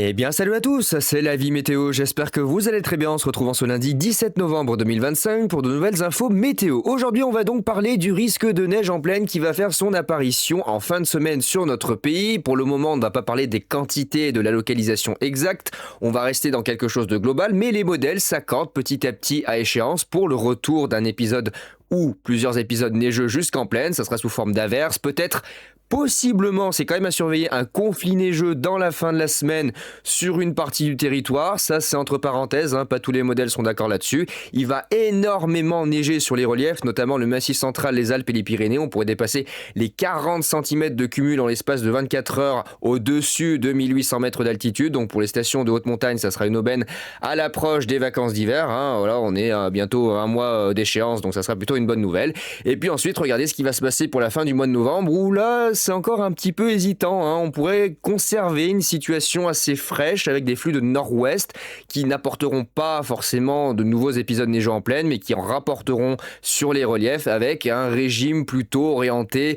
Eh bien, salut à tous, c'est la vie météo. J'espère que vous allez très bien en se retrouvant ce lundi 17 novembre 2025 pour de nouvelles infos météo. Aujourd'hui, on va donc parler du risque de neige en pleine qui va faire son apparition en fin de semaine sur notre pays. Pour le moment, on ne va pas parler des quantités et de la localisation exacte. On va rester dans quelque chose de global, mais les modèles s'accordent petit à petit à échéance pour le retour d'un épisode ou plusieurs épisodes neigeux jusqu'en pleine. Ça sera sous forme d'averses, peut-être. Possiblement, c'est quand même à surveiller un conflit neigeux dans la fin de la semaine sur une partie du territoire. Ça, c'est entre parenthèses, pas tous les modèles sont d'accord là-dessus. Il va énormément neiger sur les reliefs, notamment le Massif central, les Alpes et les Pyrénées. On pourrait dépasser les 40 cm de cumul en l'espace de 24 heures au-dessus de 1800 mètres d'altitude. Donc pour les stations de haute montagne, ça sera une aubaine à l'approche des vacances d'hiver. Voilà, on est à bientôt un mois d'échéance, donc ça sera plutôt une bonne nouvelle. Et puis ensuite, regardez ce qui va se passer pour la fin du mois de novembre, où là, c'est encore un petit peu hésitant. On pourrait conserver une situation assez fraîche avec des flux de nord-ouest qui n'apporteront pas forcément de nouveaux épisodes neigeux en pleine, mais qui en rapporteront sur les reliefs avec un régime plutôt orienté,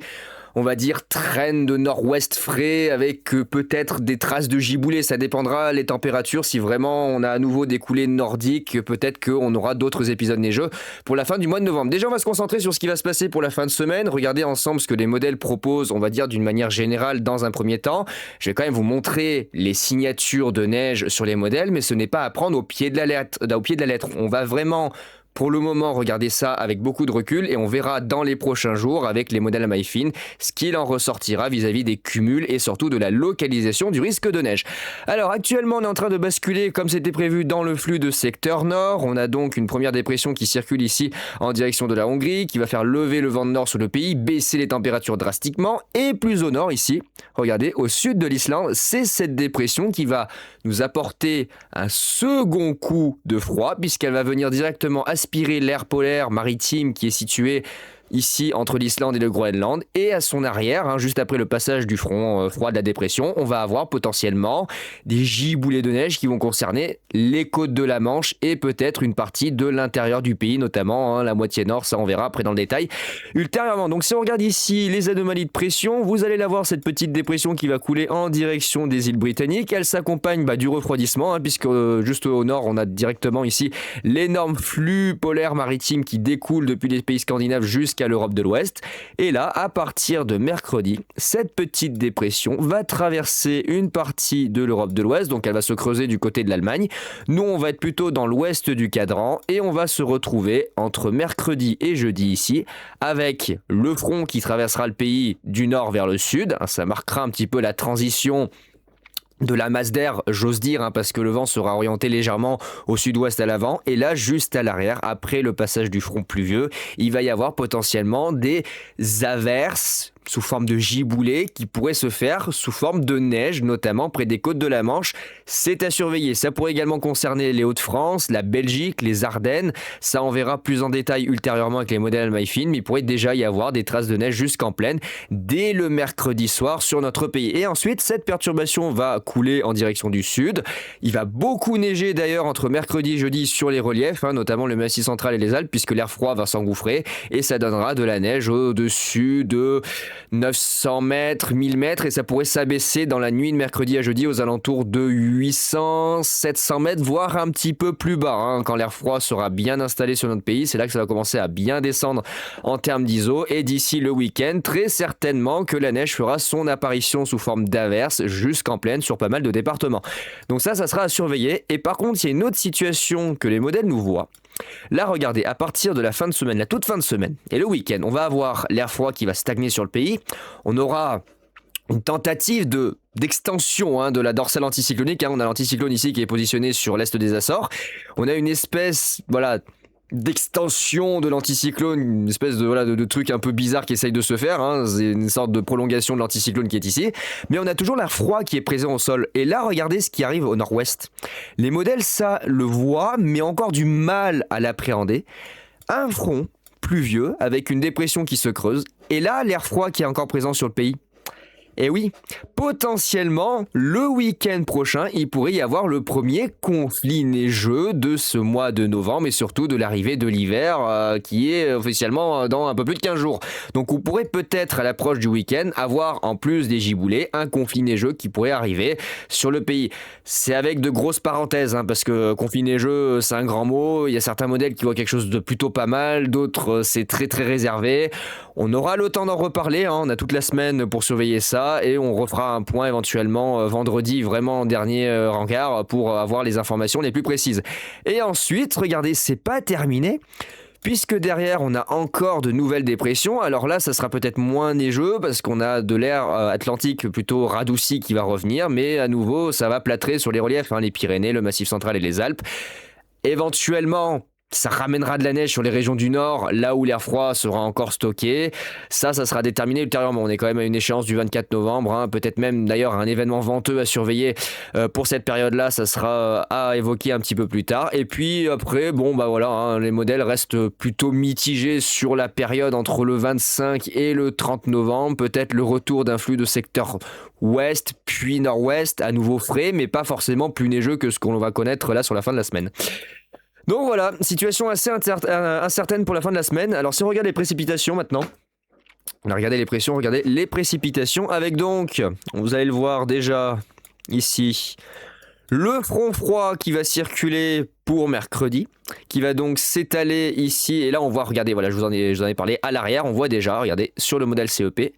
on va dire, traîne de nord-ouest frais avec peut-être des traces de giboulée. Ça dépendra les températures. Si vraiment on a à nouveau des coulées nordiques, peut-être qu'on aura d'autres épisodes neigeux pour la fin du mois de novembre. Déjà, on va se concentrer sur ce qui va se passer pour la fin de semaine. Regardez ensemble ce que les modèles proposent, on va dire d'une manière générale dans un premier temps. Je vais quand même vous montrer les signatures de neige sur les modèles, mais ce n'est pas à prendre au pied de la lettre. On va vraiment, pour le moment, regardez ça avec beaucoup de recul et on verra dans les prochains jours avec les modèles à maille fine ce qu'il en ressortira vis-à-vis des cumuls et surtout de la localisation du risque de neige. Alors actuellement, on est en train de basculer comme c'était prévu dans le flux de secteur nord. On a donc une première dépression qui circule ici en direction de la Hongrie, qui va faire lever le vent de nord sur le pays, baisser les températures drastiquement. Et plus au nord ici, regardez, au sud de l'Islande, c'est cette dépression qui va nous apporter un second coup de froid puisqu'elle va venir directement aspirer l'air polaire maritime qui est situé ici entre l'Islande et le Groenland, et à son arrière, juste après le passage du front froid de la dépression, on va avoir potentiellement des giboulées de neige qui vont concerner les côtes de la Manche et peut-être une partie de l'intérieur du pays, notamment la moitié nord, ça on verra après dans le détail ultérieurement. Donc si on regarde ici les anomalies de pression, vous allez la voir, cette petite dépression qui va couler en direction des îles britanniques. Elle s'accompagne du refroidissement, puisque juste au nord, on a directement ici l'énorme flux polaire maritime qui découle depuis les pays scandinaves jusqu'à l'Europe de l'Ouest. Et là, à partir de mercredi, cette petite dépression va traverser une partie de l'Europe de l'Ouest, donc elle va se creuser du côté de l'Allemagne. Nous, on va être plutôt dans l'ouest du cadran et on va se retrouver entre mercredi et jeudi ici, avec le front qui traversera le pays du nord vers le sud. Ça marquera un petit peu la transition de la masse d'air, j'ose dire, parce que le vent sera orienté légèrement au sud-ouest à l'avant. Et là, juste à l'arrière, après le passage du front pluvieux, il va y avoir potentiellement des averses sous forme de giboulées qui pourraient se faire sous forme de neige, notamment près des côtes de la Manche. C'est à surveiller. Ça pourrait également concerner les Hauts-de-France, la Belgique, les Ardennes. Ça, on verra plus en détail ultérieurement avec les modèles à maille fine, mais il pourrait déjà y avoir des traces de neige jusqu'en pleine dès le mercredi soir sur notre pays. Et ensuite, cette perturbation va couler en direction du sud. Il va beaucoup neiger d'ailleurs entre mercredi et jeudi sur les reliefs, notamment le Massif central et les Alpes, puisque l'air froid va s'engouffrer et ça donnera de la neige au-dessus de 900 mètres, 1000 mètres, et ça pourrait s'abaisser dans la nuit de mercredi à jeudi aux alentours de 800, 700 mètres, voire un petit peu plus bas. Quand l'air froid sera bien installé sur notre pays, c'est là que ça va commencer à bien descendre en termes d'ISO, et d'ici le week-end, très certainement que la neige fera son apparition sous forme d'averse jusqu'en pleine sur pas mal de départements. Donc ça sera à surveiller. Et par contre, il y a une autre situation que les modèles nous voient. Là, regardez, à partir de la fin de semaine, la toute fin de semaine et le week-end, on va avoir l'air froid qui va stagner sur le pays. On aura une tentative d'extension de la dorsale anticyclonique. On a l'anticyclone ici qui est positionné sur l'est des Açores. On a une espèce, d'extension de l'anticyclone, une espèce de truc un peu bizarre qui essaye de se faire. C'est une sorte de prolongation de l'anticyclone qui est ici. Mais on a toujours l'air froid qui est présent au sol. Et là, regardez ce qui arrive au nord-ouest. Les modèles, ça le voient, mais encore du mal à l'appréhender. Un front pluvieux avec une dépression qui se creuse. Et là, l'air froid qui est encore présent sur le pays, Et oui, potentiellement, le week-end prochain, il pourrait y avoir le premier conflit neigeux de ce mois de novembre et surtout de l'arrivée de l'hiver qui est officiellement dans un peu plus de 15 jours. Donc on pourrait peut-être à l'approche du week-end avoir en plus des giboulées un conflit neigeux qui pourrait arriver sur le pays. C'est avec de grosses parenthèses parce que conflit neigeux c'est un grand mot, il y a certains modèles qui voient quelque chose de plutôt pas mal, d'autres c'est très très réservé. On aura le temps d'en reparler, on a toute la semaine pour surveiller ça et on refera un point éventuellement vendredi, vraiment en dernier rencard pour avoir les informations les plus précises. Et ensuite, regardez, c'est pas terminé. Puisque derrière, on a encore de nouvelles dépressions. Alors là, ça sera peut-être moins neigeux parce qu'on a de l'air atlantique plutôt radouci qui va revenir. Mais à nouveau, ça va plâtrer sur les reliefs, les Pyrénées, le Massif central et les Alpes. Éventuellement, ça ramènera de la neige sur les régions du nord, là où l'air froid sera encore stocké. Ça sera déterminé ultérieurement. On est quand même à une échéance du 24 novembre. Peut-être même d'ailleurs un événement venteux à surveiller pour cette période-là. Ça sera à évoquer un petit peu plus tard. Et puis après, les modèles restent plutôt mitigés sur la période entre le 25 et le 30 novembre. Peut-être le retour d'un flux de secteur ouest puis nord-ouest, à nouveau frais, mais pas forcément plus neigeux que ce qu'on va connaître là sur la fin de la semaine. Donc voilà, situation assez incertaine pour la fin de la semaine. Alors si on regarde les précipitations maintenant, on a regardé les pressions, regardez les précipitations avec donc, vous allez le voir déjà ici, le front froid qui va circuler pour mercredi, qui va donc s'étaler ici. Et là on voit, regardez, voilà, je vous en ai parlé à l'arrière, on voit déjà, regardez, sur le modèle CEP,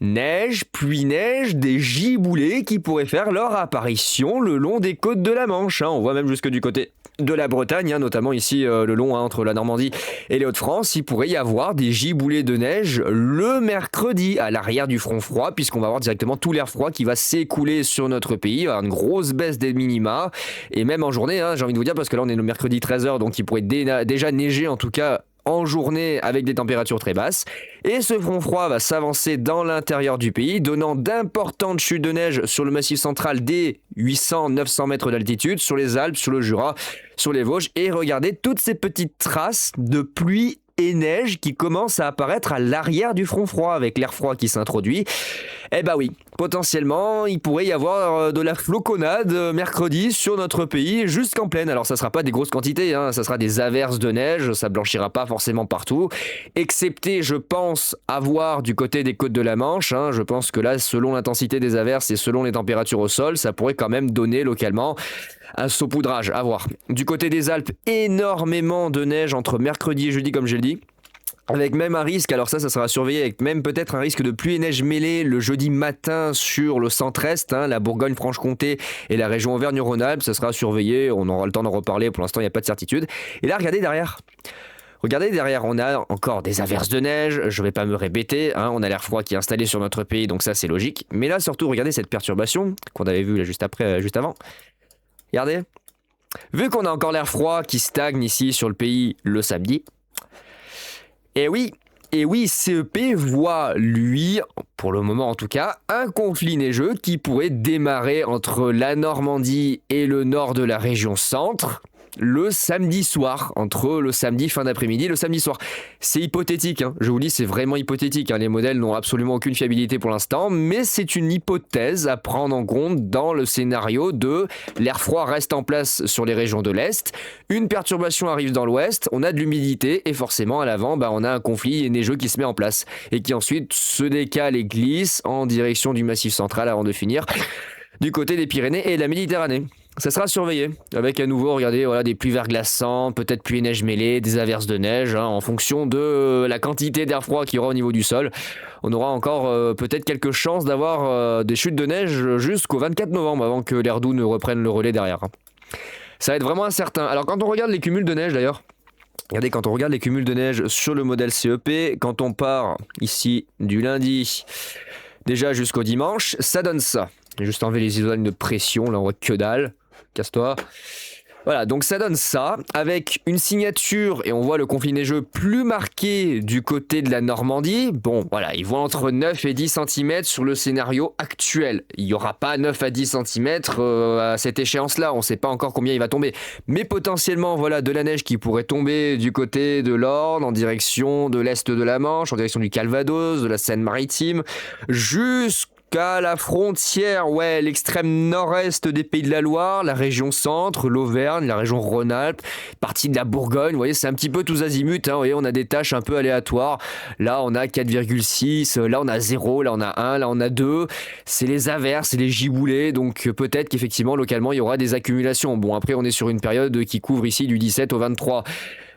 neige, pluie neige, des giboulées qui pourraient faire leur apparition le long des côtes de la Manche. On voit même jusque du côté de la Bretagne, notamment ici le long entre la Normandie et les Hauts-de-France. Il pourrait y avoir des giboulées de neige le mercredi à l'arrière du front froid, puisqu'on va avoir directement tout l'air froid qui va s'écouler sur notre pays. Il va y avoir une grosse baisse des minima et même en journée, j'ai envie de vous dire, parce que là on est le mercredi 13h, donc il pourrait déjà neiger en tout cas en journée avec des températures très basses. Et ce front froid va s'avancer dans l'intérieur du pays, donnant d'importantes chutes de neige sur le massif central dès 800-900 mètres d'altitude, sur les Alpes, sur le Jura, sur les Vosges. Et regardez toutes ces petites traces de pluie et neige qui commencent à apparaître à l'arrière du front froid avec l'air froid qui s'introduit. Eh bah oui, potentiellement, il pourrait y avoir de la floconnade mercredi sur notre pays jusqu'en plaine. Alors ça sera pas des grosses quantités, ça sera des averses de neige, ça blanchira pas forcément partout, excepté, je pense, avoir du côté des côtes de la Manche. Je pense que là, selon l'intensité des averses et selon les températures au sol, ça pourrait quand même donner localement un saupoudrage, à voir. Du côté des Alpes, énormément de neige entre mercredi et jeudi, comme je l'ai dit. Avec même un risque, alors ça sera surveillé, avec même peut-être un risque de pluie et neige mêlée le jeudi matin sur le centre-est, la Bourgogne-Franche-Comté et la région Auvergne-Rhône-Alpes, ça sera surveillé, on aura le temps d'en reparler, pour l'instant il n'y a pas de certitude. Et là, regardez derrière. Regardez derrière, on a encore des averses de neige, je ne vais pas me répéter, on a l'air froid qui est installé sur notre pays, donc ça c'est logique. Mais là surtout, regardez cette perturbation qu'on avait vue là juste avant. Regardez, vu qu'on a encore l'air froid qui stagne ici sur le pays le samedi, et oui, CEP voit, lui, pour le moment en tout cas, un conflit neigeux qui pourrait démarrer entre la Normandie et le nord de la région centre, le samedi soir, entre le samedi fin d'après-midi et le samedi soir. C'est hypothétique, je vous dis, c'est vraiment hypothétique. Les modèles n'ont absolument aucune fiabilité pour l'instant, mais c'est une hypothèse à prendre en compte dans le scénario de l'air froid reste en place sur les régions de l'Est, une perturbation arrive dans l'Ouest, on a de l'humidité et forcément à l'avant, on a un conflit neigeux qui se met en place et qui ensuite se décale et glisse en direction du Massif central avant de finir du côté des Pyrénées et de la Méditerranée. Ça sera surveillé, avec à nouveau, regardez, des pluies verglaçantes, peut-être pluie et neige mêlée, des averses de neige, en fonction de la quantité d'air froid qu'il y aura au niveau du sol. On aura encore peut-être quelques chances d'avoir des chutes de neige jusqu'au 24 novembre, avant que l'air doux ne reprenne le relais derrière. Ça va être vraiment incertain. Alors quand on regarde les cumuls de neige d'ailleurs, regardez, quand on regarde les cumuls de neige sur le modèle CEP, quand on part ici du lundi déjà jusqu'au dimanche, ça donne ça. J'ai juste enlevé les isolants de pression, là on voit que dalle. Casse-toi. Voilà, donc ça donne ça, avec une signature, et on voit le conflit neigeux plus marqué du côté de la Normandie. Bon, voilà, il voit entre 9 et 10 cm sur le scénario actuel. Il n'y aura pas 9 à 10 cm à cette échéance-là, on ne sait pas encore combien il va tomber. Mais potentiellement, voilà, de la neige qui pourrait tomber du côté de l'Orne, en direction de l'Est de la Manche, en direction du Calvados, de la Seine-Maritime, Jusqu'à la frontière, ouais, l'extrême nord-est des Pays de la Loire, la région centre, l'Auvergne, la région Rhône-Alpes, partie de la Bourgogne. Vous voyez, c'est un petit peu tous azimuts. Hein, vous voyez, on a des tâches un peu aléatoires. Là, on a 4,6, là, on a 0, là, on a 1, là, on a 2. C'est les averses, c'est les giboulées. Donc, peut-être qu'effectivement, localement, il y aura des accumulations. Bon, après, on est sur une période qui couvre ici du 17 au 23.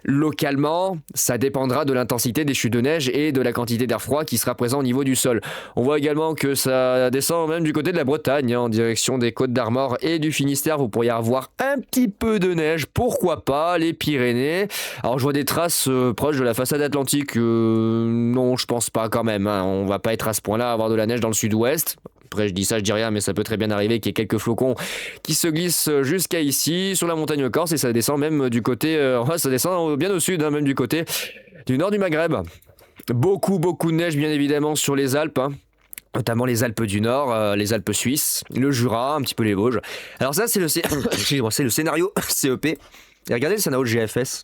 Localement, ça dépendra de l'intensité des chutes de neige et de la quantité d'air froid qui sera présent au niveau du sol. On voit également que ça descend même du côté de la Bretagne, hein, en direction des Côtes d'Armor et du Finistère. Vous pourriez avoir un petit peu de neige, pourquoi pas, les Pyrénées. Alors je vois des traces proches de la façade atlantique. Non, je pense pas quand même. Hein. On va pas être à ce point-là à avoir de la neige dans le sud-ouest. Après, je dis ça, je dis rien, mais ça peut très bien arriver qu'il y ait quelques flocons qui se glissent jusqu'à ici, sur la montagne corse, et ça descend même du côté... ça descend bien au sud, hein, même du côté du nord du Maghreb. Beaucoup de neige, bien évidemment, sur les Alpes, hein. Notamment les Alpes du Nord, les Alpes suisses, le Jura, un petit peu les Vosges. Alors ça, c'est le, c'est le scénario CEP. Et regardez le scénario de GFS.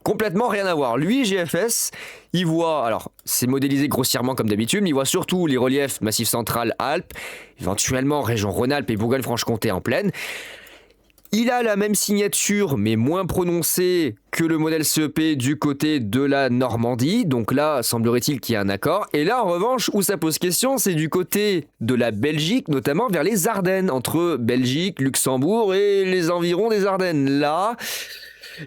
Complètement rien à voir. Lui, GFS, il voit, alors c'est modélisé grossièrement comme d'habitude, mais il voit surtout les reliefs Massif central, Alpes, éventuellement région Rhône-Alpes et Bourgogne-Franche-Comté en plaine. Il a la même signature, mais moins prononcée que le modèle CEP du côté de la Normandie. Donc là, semblerait-il qu'il y ait un accord. Et là, en revanche, où ça pose question, c'est du côté de la Belgique, notamment vers les Ardennes, entre Belgique, Luxembourg et les environs des Ardennes. Là,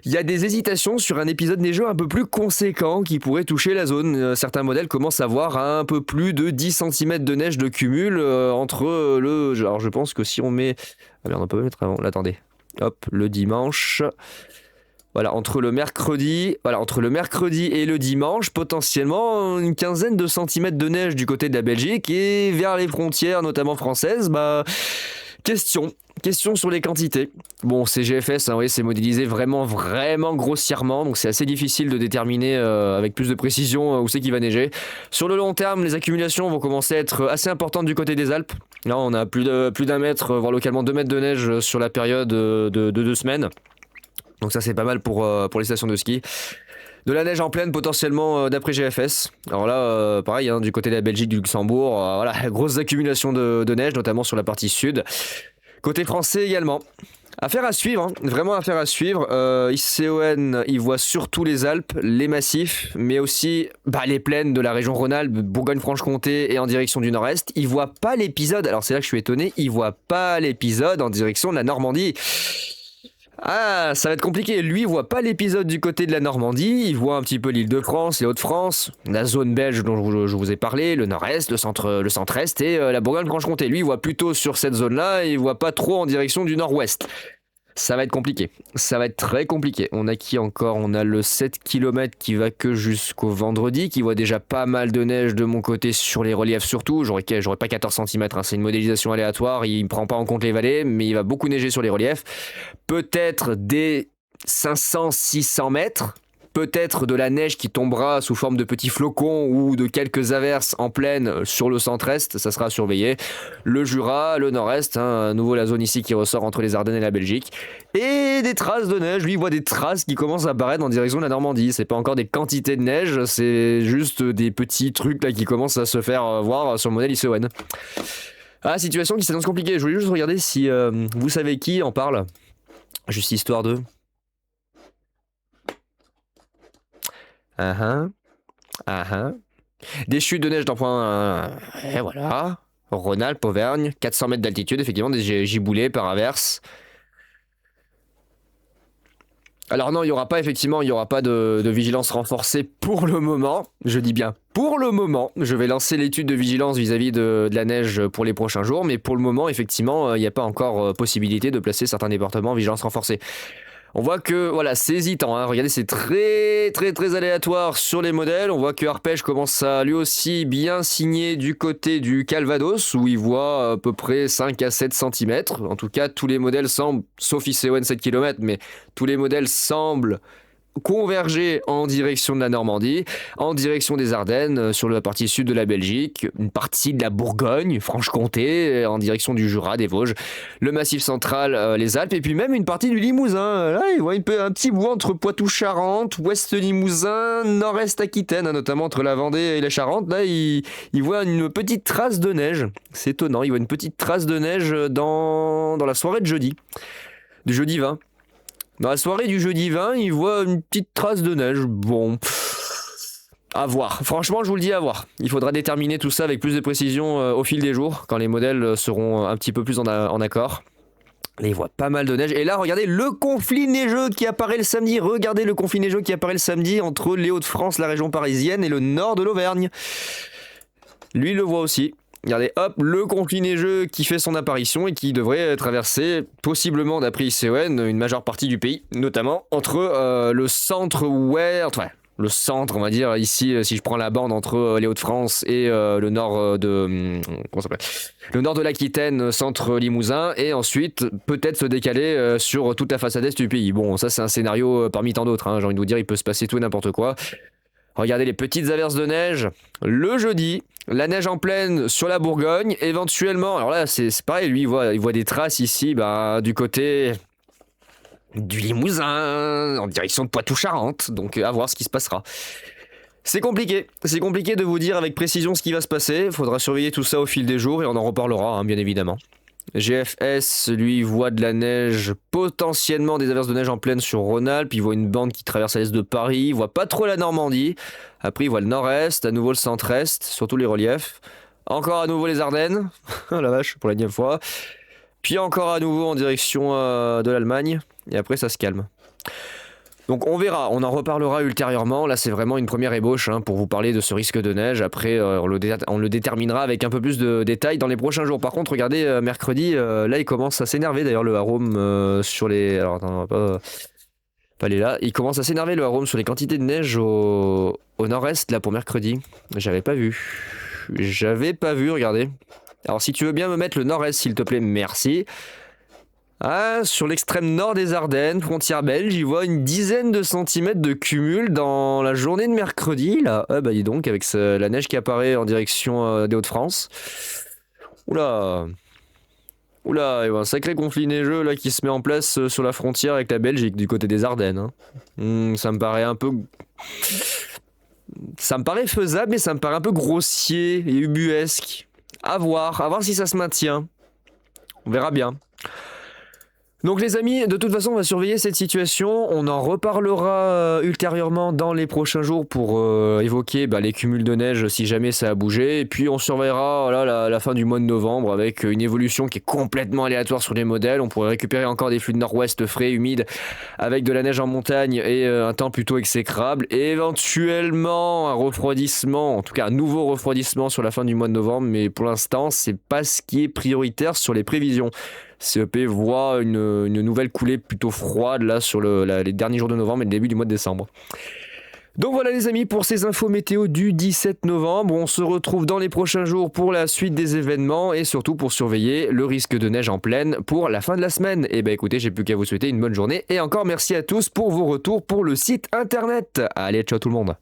il y a des hésitations sur un épisode neigeux un peu plus conséquent qui pourrait toucher la zone. Certains modèles commencent à voir un peu plus de 10 cm de neige de cumul entre le... Alors je pense que si on met... Ah merde, on peut mettre avant. Là, attendez. Hop, le dimanche. Voilà, entre le mercredi et le dimanche, potentiellement une quinzaine de centimètres de neige du côté de la Belgique et vers les frontières, notamment françaises, Question sur les quantités. Bon, c'est GFS, hein, oui, c'est modélisé vraiment grossièrement, donc c'est assez difficile de déterminer avec plus de précision où c'est qu'il va neiger. Sur le long terme, les accumulations vont commencer à être assez importantes du côté des Alpes. Là, on a plus d'un mètre, voire localement 2 mètres de neige sur la période de 2 semaines. Donc ça, c'est pas mal pour les stations de ski. De la neige en plaine potentiellement d'après GFS. Alors là, pareil, hein, du côté de la Belgique, du Luxembourg, voilà, grosses accumulations de neige, notamment sur la partie sud. Côté français également. Affaire à suivre, hein, vraiment affaire à suivre. ICON, il voit surtout les Alpes, les massifs, mais aussi les plaines de la région Rhône-Alpes, Bourgogne-Franche-Comté et en direction du nord-est. Il voit pas l'épisode, alors c'est là que je suis étonné, il voit pas l'épisode en direction de la Normandie. Ah, ça va être compliqué. Lui, il voit pas l'épisode du côté de la Normandie. Il voit un petit peu l'Île-de-France, les Hauts-de-France, la zone belge dont je vous ai parlé, le nord-est, le centre-est et la Bourgogne-Franche-Comté. Lui, il voit plutôt sur cette zone-là et il voit pas trop en direction du nord-ouest. Ça va être compliqué. Ça va être très compliqué. On a qui encore? On a le 7 km qui va que jusqu'au vendredi, qui voit déjà pas mal de neige de mon côté sur les reliefs surtout. J'aurais pas 14 cm, hein. C'est une modélisation aléatoire. Il ne prend pas en compte les vallées, mais il va beaucoup neiger sur les reliefs. Peut-être des 500-600 mètres. Peut-être de la neige qui tombera sous forme de petits flocons ou de quelques averses en plaine sur le centre-est, ça sera à surveiller. Le Jura, le nord-est, hein, à nouveau la zone ici qui ressort entre les Ardennes et la Belgique. Et des traces de neige, lui il voit des traces qui commencent à apparaître en direction de la Normandie. C'est pas encore des quantités de neige, c'est juste des petits trucs là qui commencent à se faire voir sur le modèle ICON. Ah, situation qui s'annonce compliquée. Je voulais juste regarder si vous savez qui en parle. Juste histoire de... Des chutes de neige dans point... et voilà. Rhône-Alpes, Auvergne, 400 mètres d'altitude, effectivement, des giboulées par averse. Alors non, il n'y aura pas de vigilance renforcée pour le moment. Je dis bien pour le moment. Je vais lancer l'étude de vigilance vis-à-vis de la neige pour les prochains jours, mais pour le moment, effectivement, il n'y a pas encore possibilité de placer certains départements en vigilance renforcée. On voit que voilà, c'est hésitant, hein. Regardez, c'est très aléatoire sur les modèles. On voit que Arpège commence à lui aussi bien signer du côté du Calvados, où il voit à peu près 5 à 7 cm. En tout cas, tous les modèles semblent, sauf ICON 7 km, mais tous les modèles semblent converger en direction de la Normandie, en direction des Ardennes, sur la partie sud de la Belgique, une partie de la Bourgogne, Franche-Comté, en direction du Jura, des Vosges, le Massif central, les Alpes, et puis même une partie du Limousin. Là, il voit un petit bout entre Poitou-Charentes, Ouest Limousin, Nord-Est Aquitaine, notamment entre la Vendée et la Charente. Là, il voit une petite trace de neige. C'est étonnant, il voit une petite trace de neige dans la soirée de jeudi, du jeudi 20. Dans la soirée du jeudi 20, il voit une petite trace de neige. Bon, à voir. Franchement, je vous le dis, à voir. Il faudra déterminer tout ça avec plus de précision au fil des jours, quand les modèles seront un petit peu plus en accord. Là, il voit pas mal de neige. Et là, regardez le conflit neigeux qui apparaît le samedi. Regardez le conflit neigeux qui apparaît le samedi entre les Hauts-de-France, la région parisienne, et le nord de l'Auvergne. Lui, il le voit aussi. Regardez, hop, le conflit neigeux qui fait son apparition et qui devrait traverser, possiblement d'après ICON, une majeure partie du pays, notamment entre le centre-ouest, le centre, on va dire, ici, si je prends la bande entre les Hauts-de-France et le nord comment ça s'appelle ? Le nord de l'Aquitaine, centre Limousin, et ensuite peut-être se décaler sur toute la façade est du pays. Bon, ça c'est un scénario parmi tant d'autres, hein, j'ai envie de vous dire, il peut se passer tout et n'importe quoi. Regardez les petites averses de neige le jeudi, la neige en pleine sur la Bourgogne, éventuellement, alors là c'est pareil, lui il voit des traces ici du côté du Limousin, en direction de Poitou-Charentes, donc à voir ce qui se passera. C'est compliqué de vous dire avec précision ce qui va se passer, il faudra surveiller tout ça au fil des jours et on en reparlera, hein, bien évidemment. GFS, lui, voit de la neige, potentiellement des averses de neige en pleine sur Rhône-Alpes. Il voit une bande qui traverse à l'est de Paris. Il voit pas trop la Normandie. Après, il voit le nord-est, à nouveau le centre-est, surtout les reliefs. Encore à nouveau les Ardennes. Oh la vache, pour la 9e fois. Puis encore à nouveau en direction de l'Allemagne. Et après, ça se calme. Donc on verra, on en reparlera ultérieurement. Là c'est vraiment une première ébauche pour vous parler de ce risque de neige. Après on le déterminera avec un peu plus de détails dans les prochains jours. Par contre regardez, mercredi, là il commence à s'énerver d'ailleurs le Arome sur les... Alors attends, on va pas aller là. Il commence à s'énerver le Arome sur les quantités de neige au nord-est là pour mercredi. J'avais pas vu, regardez. Alors si tu veux bien me mettre le nord-est s'il te plaît, merci. Ah, sur l'extrême nord des Ardennes, frontière belge, il voit une dizaine de centimètres de cumul dans la journée de mercredi, là. Ah bah dis donc, avec la neige qui apparaît en direction des Hauts-de-France. Oula, il y a un sacré conflit neigeux là qui se met en place sur la frontière avec la Belgique, du côté des Ardennes. Ça me paraît un peu... Ça me paraît faisable, mais ça me paraît un peu grossier et ubuesque. À voir si ça se maintient. On verra bien. Donc les amis, de toute façon on va surveiller cette situation, on en reparlera ultérieurement dans les prochains jours pour évoquer les cumuls de neige si jamais ça a bougé, et puis on surveillera la fin du mois de novembre avec une évolution qui est complètement aléatoire sur les modèles. On pourrait récupérer encore des flux de nord-ouest frais, humides, avec de la neige en montagne et un temps plutôt exécrable, et éventuellement un refroidissement, en tout cas un nouveau refroidissement sur la fin du mois de novembre, mais pour l'instant c'est pas ce qui est prioritaire sur les prévisions. CEP voit une nouvelle coulée plutôt froide là sur les derniers jours de novembre et le début du mois de décembre. Donc voilà les amis pour ces infos météo du 17 novembre. On se retrouve dans les prochains jours pour la suite des événements et surtout pour surveiller le risque de neige en pleine pour la fin de la semaine. Et écoutez, j'ai plus qu'à vous souhaiter une bonne journée et encore merci à tous pour vos retours pour le site internet. Allez, ciao tout le monde.